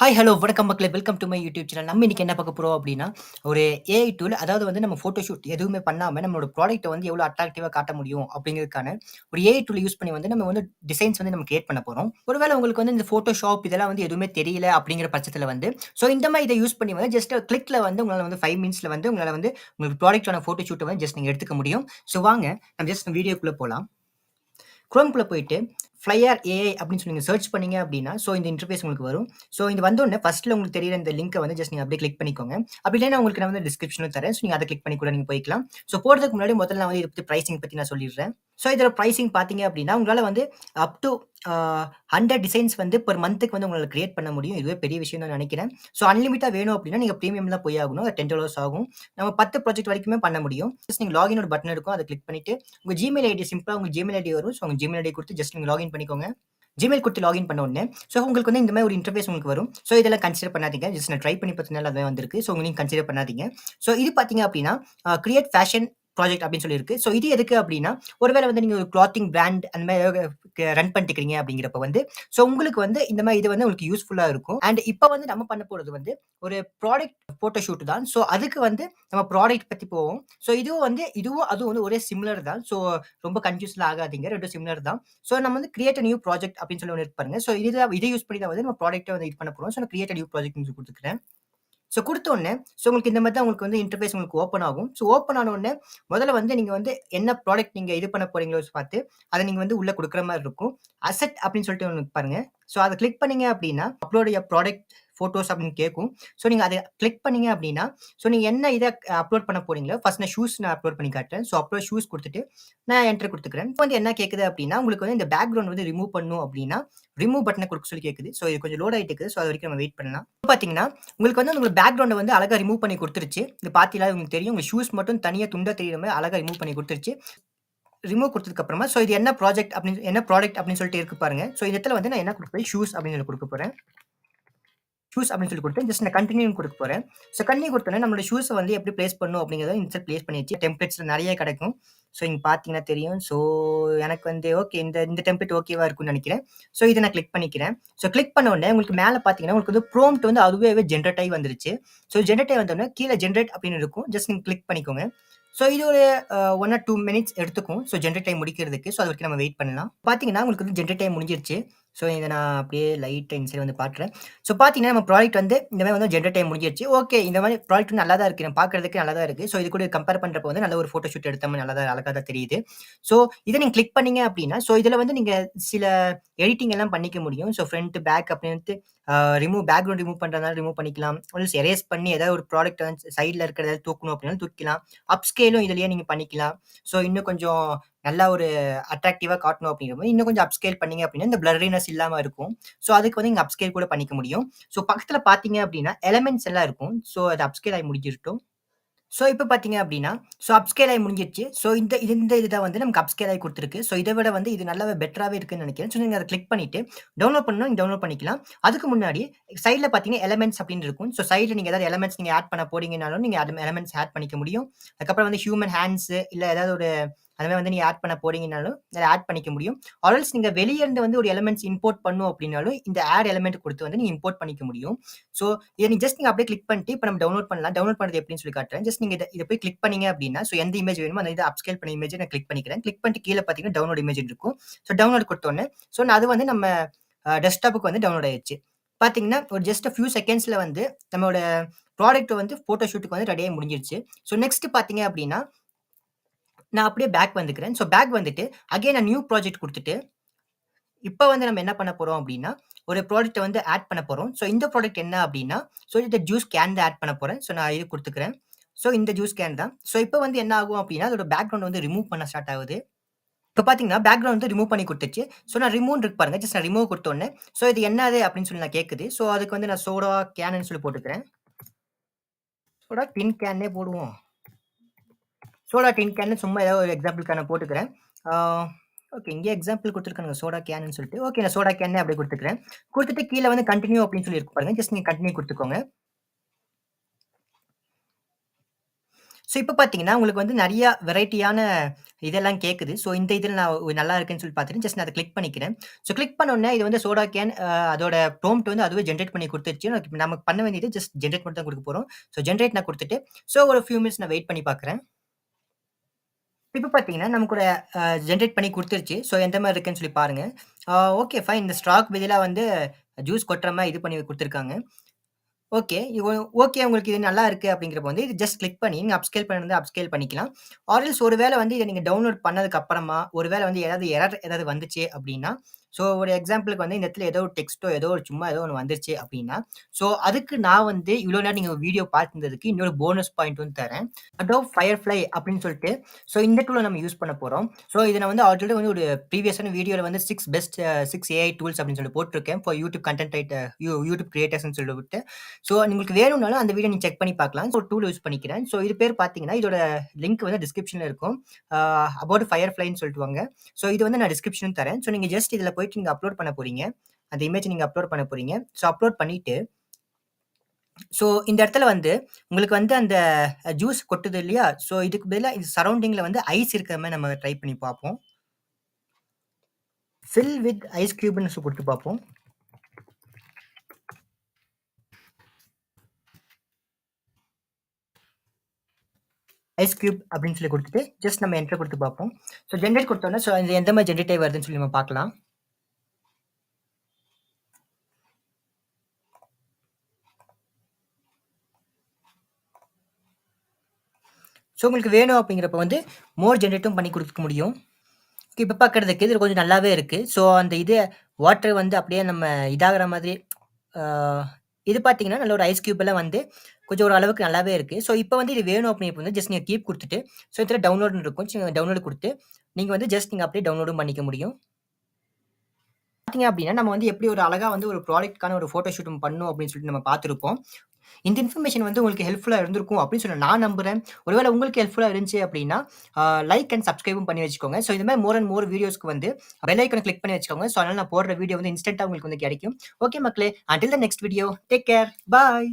Hi, hello, வணக்கம் மக்களே! Welcome do my YouTube channel. நம்ம இன்னைக்கு என்ன பார்க்க போறோம் அப்டின்னா, ஒரு ஏஐ டூல் அதாவது வந்து நம்ம ஃபோட்டோ ஷூட் எதுவுமே பண்ணாம நம்மளோட ப்ராடக்ட்ட வந்து எவ்வளோ அட்ராக்டிவா காட்ட முடியும் அப்டிங்கிறதுக்கான ஒரு ஏஐ டூல் யூஸ் பண்ணி வந்து நம்ம வந்து டிசைன்ஸ் வந்து நம்ம கிரியேட் பண்ண போறோம். ஒருவேள உங்களுக்கு வந்து இந்த ஃபோட்டோஷாப் இதெல்லாம் வந்து எதுவுமே தெரியல அப்டிங்கிற பட்சத்தில வந்து, ஸோ இந்த மாரி இத யூஸ் பண்ணி வந்து ஜஸ்ட் கிளிக்ல வந்து உங்களால வந்து 5 மினிட்ஸ்ல வந்து உங்களால வந்து உங்களுக்கு ப்ராடக்ட்டான ஃபோட்டோ ஷூட்ட வந்து ஜஸ்ட் நீங்க எடுத்துக்க முடியும். ஸோ வாங்க நம்ம ஜஸ்ட் வீடியோக்குள்ள போலாம். குரோம்குள்ள போயிட்டு ஃப்ளையர் ஏஐ அப்படின்னு சொல்லி நீங்க சர்ச் பண்ணீங்க அப்படின்னா, ஸோ இந்த இன்டர்ஃபேஸ் உங்களுக்கு வரும். ஸோ இது வந்தோனே ஃபர்ஸ்ட்ல உங்களுக்கு தெரியிற இந்த லிங்க்க வந்து ஜஸ்ட் நீங்க அப்படியே கிளிக் பண்ணிக்கோங்க. அப்படி இல்லைன்னா உங்களுக்கு நான் வந்து டிஸ்கிரிப்ஷன்ல தரேன். ஸோ நீங்க அத கிளிக் பண்ணி கூட நீங்க போய்க்கலாம். ஸோ போறதுக்கு முன்னாடி முதல்ல நான் வந்து இத பத்தி பிரைசிங் பத்தி நான் சொல்லிடுறேன். ஸோ இதோட பிரைசிங் பார்த்தீங்க அப்படின்னா, உங்களால வந்து அப் டூ அ 100 டிசைன்ஸ் வந்து பெர் மந்த்துக்கு வந்து உங்களால கிரியேட் பண்ண முடியும். இதுவே பெரிய விஷயம் தான் நினைக்கிறேன். ஸோ அன்லிமிட்டா வேணும் அப்படின்னா, நீங்க பிரீமியம் தான் போய் ஆகணும். அது $10 ஆகும். நம்ம 10 ப்ராஜெக்ட் வரைக்குமே பண்ண முடியும். ஜஸ்ட் நீங்க லாகின் ஒரு பட்டன் இருக்கும். அத கிளிக் பண்ணிட்டு, உங்க Gmail ஐடி சிம்பிளா உங்க Gmail ஐடி வரும். ஸோ உங்க Gmail ஐடி குடுத்து ஜஸ்ட் நீங்க லாகின் பண்ணிக்கோங்க. Gmail குடுத்து லாகின் பண்ண உடனே, ஸோ உங்களுக்கு வந்து இந்த மாரி ஒரு இன்டர்ஃபேஸ் உங்களுக்கு வரும். ஸோ இதெல்லாம் கன்சிடர் பண்ணாதீங்க. ஜஸ்ட் நான் ட்ரை பண்ணி பார்த்ததுனால அதான் வந்திருக்கு. ஸோ நீங்க கன்சிடர் பண்ணாதீங்க. ஸோ இது பார்த்தீங்க அப்டின்னா, கிரியேட் ஃபேஷன் ப்ராஜெக்ட் அப்டின்னு சொல்லி இருக்கு. ஸோ இது எதுக்கு அப்டின்னா, ஒருவேள வந்து நீங்க ஒரு கிளாத்திங் பிராண்ட் அந்த மாரி ஏதாவது ரன் பண்ணிட்டு இருக்கிறீங்க அப்டிங்கிறப்ப வந்து, ஸோ உங்களுக்கு வந்து இந்த மாரி இது வந்து உங்களுக்கு யூஸ்ஃபுல்லா இருக்கும். அண்ட் இப்ப வந்து நம்ம பண்ண போறது வந்து ஒரு ப்ராடக்ட் போட்டோ ஷூட் தான். ஸோ அதுக்கு வந்து நம்ம ப்ராடக்ட் பத்தி போவோம். ஸோ இதுவும் அதுவும் வந்து ஒரே சிமிலர் தான். ஸோ ரொம்ப கன்ஃப்யூஸ்லாம் ஆகாதீங்க. 2ம் சிமிலர் தான். ஸோ நம்ம வந்து கிரியேட் அ நியூ ப்ராஜெக்ட் அப்படின்னு சொல்லி ஒண்ணு இருக்கு பாருங்க. ஸோ இத யூஸ் பண்ணி தான் வந்து நம்ம ப்ராடக்ட்ட வந்து இது பண்ண போறோம். ஸோ நான் கிரியேட் அ நியூ ப்ராஜெக்ட்ன்னு சொல்லி குடுத்துக்கிறேன். ஸோ குடுத்த உடனே, ஸோ உங்களுக்கு இந்த மாரி தான் உங்களுக்கு வந்து இன்டர்ஃபேஸ் உங்களுக்கு ஓப்பன் ஆகும். ஸோ ஓப்பன் ஆன உடனே, முதல்ல வந்து நீங்க வந்து என்ன ப்ராடக்ட் நீங்க இது பண்ண போறீங்களோ பார்த்து, அத நீங்க வந்து உள்ள குடுக்குற மாரி இருக்கும். அசெட் அப்படின்னு சொல்லிட்டு ஒண்ணு இருக்கு பாருங்க. ஸோ அத கிளிக் பண்ணீங்க அப்படின்னா, அப்லோட் யுவர் ப்ராடக்ட் ஃபோட்டோஸ் அப்படின்னு கேட்கும். ஸோ நீங்க அத கிளிக் பண்ணீங்க அப்படின்னா, ஸோ நீங்க என்ன இத அப்லோட் பண்ண போறீங்களோ, ஃபர்ஸ்ட் நான் ஷூஸ் அப்லோட் பண்ணி காட்டுறேன். ஸோ அப்லோட் ஷூஸ் குடுத்துட்டு, நான் என்டர் குடுத்துக்கிறேன். இப்போ வந்து என்ன கேட்குது அப்படின்னா, உங்களுக்கு வந்து இந்த பேக்கிரவுண்ட் வந்து ரிமூவ் பண்ணணும் அப்படின்னா, ரிமூவ் பட்டன குடுக்க சொல்லி கேட்குது. ஸோ இது கொஞ்சம் லோட் ஆயிட்டு இருக்குது. ஸோ அது வரைக்கும் நம்ம வெயிட் பண்ணலாம். இப்ப பார்த்தீங்கன்னா, உங்களுக்கு வந்து உங்க பேக்கிரவுண்ட வந்து அழகா ரிமூவ் பண்ணி குடுத்துருச்சு. இது பார்த்தீங்களா உங்களுக்கு தெரியும். உங்க ஷூஸ் மட்டும் தனியா துண்டா தெரியிற மாரி அழகா ரிமூவ் பண்ணி குடுத்துருச்சு. ரிமூவ் குடுத்ததுக்கு அப்புறமா, ஸோ இது என்ன ப்ராடக்ட் அப்படின்னு சொல்லிட்டு இருக்கு பாருங்க. ஸோ இந்த இடத்துல வந்து நான் என்ன குடுக்க போறேன், ஷூஸ் அப்படின்னு சொல்லி குடுக்க போறேன். ஷூஸ் அப்படின்னு சொல்லி குடுத்து, ஜஸ்ட் நான் கன்டினியூன்னு குடுக்க போறேன். ஸோ கன்டின்யூ குடுத்தோனே நம்மளோட ஷூஸ வந்து எப்படி பிளேஸ் பண்ணணும் அப்படிங்கிறத இன்சர்ட் பிளேஸ் பண்ணியாச்சு. டெம்ப்ளேட்ஸ்ல நெறைய கெடைக்கும். ஸோ இங்க பார்த்தீங்கன்னா தெரியும். ஸோ எனக்கு வந்து ஓகே இந்த இந்த டெம்ப்ளேட் ஓகேவா இருக்கும்னு நெனைக்கிறேன். ஸோ இத நான் கிளிக் பண்ணிக்கிறேன். ஸோ கிளிக் பண்ண உடனே உங்களுக்கு மேல பார்த்தீங்கன்னா, உங்களுக்கு வந்து ப்ராம்ப்ட் வந்து அதுவாவே ஜெனரேட் ஆகி வந்துருச்சு. ஸோ ஜெனரேட் ஆகி வந்தோனே கீழ ஜெனரேட் அப்படின்னு இருக்கும். ஜஸ்ட் நீங்க கிளிக் பண்ணிக்கோங்க. ஸோ இது ஒரு 1 ஆர் 2 மினிட்ஸ் எடுத்துக்கும். ஸோ ஜெனரேட் டைம் முடிக்கிறதுக்கு. ஸோ அது வரைக்கும் நம்ம வெயிட் பண்ணலாம். பார்த்தீங்கன்னா, உங்களுக்கு வந்து ஜெனரேட் டைம் முடிஞ்சிருச்சு. ஸோ இத நான் அப்படியே லைட்டா இந்த சைடு வந்து காட்டுறேன். ஸோ பார்த்தீங்கன்னா, நம்ம ப்ராடக்ட் வந்து இந்த மாரி வந்து ஜெனரேட் டைம் முடிஞ்சிருச்சு. ஓகே இந்த மாரி ப்ராடக்ட் வந்து நல்லா தான் இருக்கு. நம்ம பார்க்கறதுக்கு நல்லா தான் இருக்கு. ஸோ இது கூட கம்பேர் பண்றப்போ வந்து நல்ல ஒரு ஃபோட்டோ ஷூட் எடுத்த மாரி நல்லா தான் அழகா தான் தெரியுது. ஸோ இத நீங்க கிளிக் பண்ணீங்க அப்படின்னா, ஸோ இதுல வந்து நீங்க சில எடிட்டிங் எல்லாம் பண்ணிக்க முடியும். ஸோ ஃப்ரண்ட், பேக் அப்படின்ட்டு பேக்கிரவுண்ட் ரிமூவ் பண்றதுனால ரிமூவ் பண்ணிக்கலாம். ஒன்ஸ் எரேஸ் பண்ணி ஏதாவது ஒரு ப்ராடக்ட் வந்து சைட்ல இருக்கிறத தூக்கணும் அப்படின்னாலும் தூக்கிக்கலாம். அப்ஸ்கேலும் இதுலயே நீங்க பண்ணிக்கலாம். ஸோ இன்னும் கொஞ்சம் நல்லா ஒரு அட்ராக்டிவா காட்டணும் அப்படிங்கும்போது, இன்னும் கொஞ்சம் அப்ஸ்கேல் பண்ணீங்க அப்படின்னா, இந்த பிளர்ரினஸ் இல்லாம இருக்கும். ஸோ அதுக்கு வந்து இங்க அப்ஸ்கேல் கூட பண்ணிக்க முடியும். ஸோ பக்கத்துல பார்த்தீங்க அப்படின்னா, எலிமெண்ட்ஸ் எல்லாம் இருக்கும். ஸோ அது அப்ஸ்கேல் ஆகி முடிஞ்சிரட்டும். ஸோ இப்ப பார்த்தீங்க அப்டின்னா, ஸோ அப்ஸ்கேல் ஆகி முடிஞ்சிருச்சு. ஸோ இந்த இதுதான் வந்து நமக்கு அப்ஸ்கேல் ஆகி குடுத்துருக்கு. ஸோ இத விட வந்து இது நல்லாவே பெட்டராவே இருக்குன்னு நெனைக்கிறேன். ஸோ நீங்க அத கிளிக் பண்ணிட்டு, டவுன்லோட் பண்ணனும் நீங்க டவுன்லோட் பண்ணிக்கலாம். அதுக்கு முன்னாடி சைட்ல பார்த்தீங்கன்னா, எலிமெண்ட்ஸ் அப்டின்னு இருக்கும். ஸோ சைட்ல நீங்க ஏதாவது எலிமெண்ட்ஸ் நீங்க ஆட் பண்ண போறீங்கனாலும், நீங்க அது எலிமெண்ட்ஸ் ஆட் பண்ணிக்க முடியும். அதுக்கப்புறம் வந்து ஹியூமன் ஹேண்ட்ஸ் இல்ல ஏதாவது ஒரு அந்த மாரி வந்து நீங்க ஆட் பண்ண போறீங்கனாலும், அதுல ஆட் பண்ணிக்க முடியும். ஆர் எல்ஸ் நீங்க வெளிய இருந்து வந்து ஒரு எலிமெண்ட்ஸ் இம்போர்ட் பண்ணணும் அப்டின்னாலும், இந்த ஆட் எலிமெண்ட் குடுத்து வந்து நீங்க இம்போர்ட் பண்ணிக்க முடியும். ஸோ இத நீங்க அப்படியே கிளிக் பண்ணிட்டு, இப்ப நம்ம டவுன்லோட் பண்ணலாம். டவுன்லோட் பண்றது எப்படின்னு சொல்லி காட்டுறேன். ஜஸ்ட் நீங்க இத போய் கிளிக் பண்ணீங்க அப்படின்னா, ஸோ எந்த இமேஜ் வேணுமோ அந்த இத அப்ஸ்கேல் பண்ண இமேஜ நான் கிளிக் பண்ணிக்கிறேன். கிளிக் பண்ணிட்டு கீழ பார்த்தீங்கன்னா, டவுன்லோட் இமேஜ்ன்னு இருக்கும். ஸோ டவுன்லோட் குடுத்தோனே, ஸோ அது வந்து நம்ம டெஸ்க்டாப்புக்கு வந்து டவுன்லோட் ஆயிருச்சு. பார்த்தீங்கன்னா, ஒரு ஜஸ்ட் ஃபியூ செகண்ட்ஸ்ல வந்து நம்மளோட ப்ராடக்ட் வந்து போட்டோ ஷூட்க்கு வந்து ரெடியாகி முடிஞ்சிருச்சு. ஸோ நெக்ஸ்ட் பார்த்தீங்க அப்படின்னா, நான் அப்படியே பேக் வந்துக்கிறேன். ஸோ பேக் வந்துட்டு, அகைன் நான் நியூ ப்ராஜெக்ட் குடுத்துட்டு, இப்ப வந்து நம்ம என்ன பண்ண போறோம் அப்டின்னா, ஒரு ப்ராடக்ட்ட வந்து ஆட் பண்ண போறோம். ஸோ இந்த ப்ராடக்ட் என்ன அப்டின்னா, ஸோ இந்த ஜூஸ் கேன் தான் ஆட் பண்ண போறேன். ஸோ நான் இது குடுத்துக்கிறேன். ஸோ இந்த ஜூஸ் கேன் தான். ஸோ இப்ப வந்து என்ன ஆகும் அப்டின்னா, அதோட பேக்கிரவுண்ட் வந்து ரிமூவ் பண்ண ஸ்டார்ட் ஆகுது. இப்ப பார்த்தீங்கன்னா, பேக்கிரவுண்ட் வந்து ரிமூவ் பண்ணி குடுத்துருச்சு. ஸோ நான் ரிமூவ்ன்னு இருக்கு பாருங்க. ஜஸ்ட் நான் ரிமூவ் குடுத்தோனே, ஸோ இது என்னது அப்டின்னு சொல்லி நான் கேட்குது. ஸோ அதுக்கு வந்து நான் சோடா கேனுன்னு சொல்லி போட்டுக்கிறேன். சோடா டின் கேன்னே போடுவோம். சோடா டின் கேன்னு சும்மா ஏதாவது ஒரு எக்ஸாம்பிள்க்காக நான் போட்டுக்கிறேன். ஆ ஓகே. இங்கேயே எக்ஸாம்பிள் குடுத்துருக்கானுங்க. சோடா கேனுன்னு சொல்லிட்டு. ஓகே நான் சோடா கேன்னே அப்படியே குடுத்துக்கிறேன். குடுத்துட்டு கீழ வந்து கன்டின்யூ அப்படின்னு சொல்லி இருக்கு பாருங்க. ஜஸ்ட் நீங்க கன்டின்யூ குடுத்துக்கோங்க. ஸோ இப்ப பார்த்தீங்கன்னா, உங்களுக்கு வந்து நெறைய வெரைட்டியான இதெல்லாம் கேட்குது. ஸோ இந்த இதில நான் நல்லா இருக்குன்னு சொல்லி பார்த்துட்டு, ஜஸ்ட் நான் அத கிளிக் பண்ணிக்கிறேன். ஸோ கிளிக் பண்ணோனே இது வந்து சோடா கேன் அதோட ப்ராம்ப்ட் வந்து அதுவே ஜெனரேட் பண்ணி குடுத்துருச்சு. நமக்கு பண்ண வேண்டியது ஜஸ்ட் ஜெனரேட் மட்டும் தான் குடுக்க போறோம். ஸோ ஜெனரேட் நான் குடுத்துட்டு, ஸோ ஒரு ஃபியூ மினிட்ஸ் நான் வெயிட் பண்ணி பார்க்குறேன். இப்ப பார்த்தீங்கன்னா, நமக்கு ஒரு ஜெனரேட் பண்ணி குடுத்துருச்சு. ஸோ எந்த மாரி இருக்குன்னு சொல்லி பாருங்க. Okay fine. இந்த ஸ்ட்ராக்கு பதிலா வந்து ஜூஸ் கொட்டுற மாரி இது பண்ணி குடுத்துருக்காங்க. ஓகே. ஓகே உங்களுக்கு இது நல்லா இருக்கு அப்படிங்கிறப்ப வந்து இது ஜஸ்ட் கிளிக் பண்ணி நீங்க அப்ஸ்கேல் பண்ணணும்னா அப்ஸ்கேல் பண்ணிக்கலாம். ஆர் எல்ஸ் ஒரு வேள வந்து இத நீங்க டவுன்லோட் பண்ணதுக்கு அப்புறமா, ஒரு வேள வந்து ஏதாவது எரர் ஏதாவது வந்துச்சு அப்படின்னா, ஸோ ஒரு எக்ஸாம்பிளுக்கு வந்து இந்த இடத்துல ஏதோ ஒரு டெக்ஸ்ட்டோ, ஏதோ ஒரு சும்மா ஏதோ ஒண்ணு வந்துருச்சு அப்படின்னா, ஸோ அதுக்கு நான் வந்து இவ்வளோ நேரம் நீங்க வீடியோ பார்த்திருந்ததுக்கு இன்னொரு போனஸ் பாயிண்ட் வந்து தரேன். Adobe Firefly அப்படின்னு சொல்லிட்டு, ஸோ இந்த டூல நம்ம யூஸ் பண்ண போறோம். ஸோ இத நான் வந்து ஆல்ரெடி வந்து ஒரு ப்ரீவியஸான வீடியோல வந்து 6 பெஸ்ட் 6 ஏஐ டூல்ஸ் அப்படின்னு சொல்லி போட்டுருக்கேன். For YouTube content writer YouTube கிரியேட்டர்ஸ்ன்னு சொல்லிவிட்டு. ஸோ உங்களுக்கு வேணும்னாலும் அந்த வீடியோ நீங்க செக் பண்ணி பார்க்கலாம். ஸோ டூல் யூஸ் பண்ணிக்கிறேன். ஸோ இது பேர் பார்த்தீங்கன்னா, இதோட லிங்க் வந்து டிஸ்கிரிப்ஷன்ல இருக்கும். அபௌட் ஃபயர்ஃப்ளைன்னு சொல்லிட்டுவாங்க. ஸோ இது வந்து நான் டிஸ்கிரிப்ஷனும் தரேன். ஸோ நீங்க ஜஸ்ட் இதுல போயிட்டு நீங்க அப்லோட் பண்ண போறீங்க. அந்த இமேஜ் நீங்க அப்லோட் பண்ண போறீங்க. ஸோ அப்லோட் பண்ணிட்டு ஸோ இந்த இடத்துல வந்து உங்களுக்கு வந்து அந்த ஜூஸ் கொட்டுது இல்லையா? ஸோ இதுக்கு பதிலா இது சரவுண்டிங்ல வந்து ஐஸ் இருக்கிற மாரி நம்ம ட்ரை பண்ணி பார்ப்போம். ஃபில் வித் ஐஸ் கியூப்ன்னு குடுத்து பார்ப்போம். ஐஸ் கியூப் அப்படின்னு சொல்லி குடுத்துட்டு, ஜஸ்ட் நம்ம என்டர் குடுத்து பார்ப்போம். ஸோ ஜெனரேட் குடுத்தோனே, ஸோ இது எந்த மாரி ஜெனரேட் ஆயி வருதுன்னு சொல்லி நம்ம பார்க்கலாம். ஸோ உங்களுக்கு வேணும் அப்படிங்கிறப்ப வந்து மோர் ஜெனரேட்டும் பண்ணி குடுக்க முடியும். இப்ப பார்க்கறதுக்கு இது கொஞ்சம் நல்லாவே இருக்கு. ஸோ அந்த இது வாட்டர் வந்து அப்படியே நம்ம இதாகுற மாதிரி ஆ இது பார்த்தீங்கன்னா, நல்ல ஒரு ஐஸ் கியூப் எல்லாம் வந்து கொஞ்சம் ஒரு அளவுக்கு நல்லாவே இருக்கு. ஸோ இப்ப வந்து இது வேணும் அப்படிங்கிறப்ப வந்து ஜஸ்ட் நீங்க கீப் குடுத்துட்டு, ஸோ இதுல டவுன்லோட்ன்னு இருக்கும். டவுன்லோட் குடுத்து, நீங்க வந்து ஜஸ்ட் நீங்க அப்படியே டவுன்லோடும் பண்ணிக்க முடியும். பார்த்தீங்க அப்படின்னா, நம்ம வந்து எப்படி ஒரு அழகா வந்து ஒரு ப்ராடக்ட்க்கான ஒரு ஃபோட்டோ ஷூட் பண்ணணும் அப்படின்னு சொல்லிட்டு நம்ம பார்த்திருப்போம். இந்த இன்ஃபர்மேஷன் வந்து உங்களுக்கு ஹெல்ப்ஃபுல்லா இருந்திருக்கும் அப்படின்னு சொல்லி நான் நம்புறேன். ஒருவேள உங்களுக்கு ஹெல்ப்ஃபுல்லா இருந்துச்சு அப்படின்னா, லைக் அண்ட் சப்ஸ்கிரைபும் பண்ணி வச்சுக்கோங்க. ஸோ இந்த மாரி மோர் அண்ட் மோர் வீடியோஸ்க்கு வந்து பெல் ஐகான கிளிக் பண்ணி வச்சுக்கோங்க. ஸோ அதனால நான் போடுற வீடியோ வந்து இன்ஸ்டன்ட்டா உங்களுக்கு வந்து கிடைக்கும். ஓகே மக்களே, until the next video. Take care. Bye.